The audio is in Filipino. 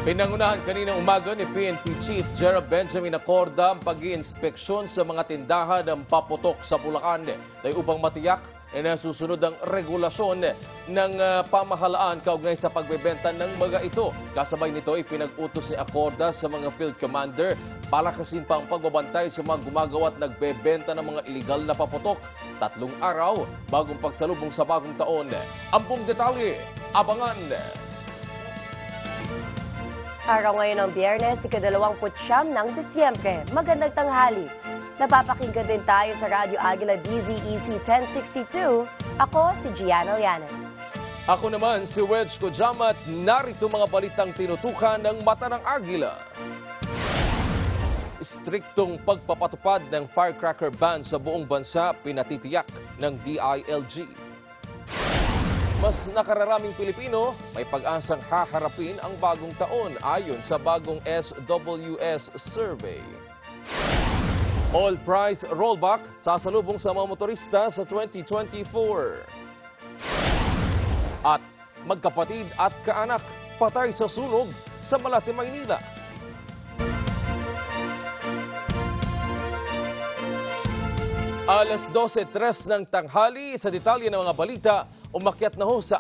Pinangunahan kaninang umaga ni PNP Chief Gerald Benjamin Acorda ang pag-iinspeksyon sa mga tindahan ng paputok sa Bulacan upang matiyak na susunod ang regulasyon ng pamahalaan kaugnay sa pagbebenta ng mga ito. Kasabay nito ay pinag-utos ni Acorda sa mga field commander palakasin pa ang pagbabantay sa mga gumagawa at nagbebenta ng mga iligal na paputok. 3 araw bagong pagsalubong sa bagong taon. Ang buong detalye, abangan! Araw ngayon ng Biyernes, ika-29 ng Disyembre. Magandang tanghali. Napapakinggan din tayo sa Radyo Agila DZEC 1062. Ako si Gianna Llanes. Ako naman si Wedge Kojama at narito mga balitang tinutukan ng Mata ng Agila. Striktong pagpapatupad ng firecracker ban sa buong bansa pinatitiyak ng DILG. Mas nakararaming Pilipino may pag-asang haharapin ang bagong taon ayon sa bagong SWS survey. Oil price rollback sasalubong sa mga motorista sa 2024. At magkapatid at kaanak patay sa sunog sa Malate, Maynila. Alas 12:03 ng tanghali sa detalye ng mga balita, umakyat na ho sa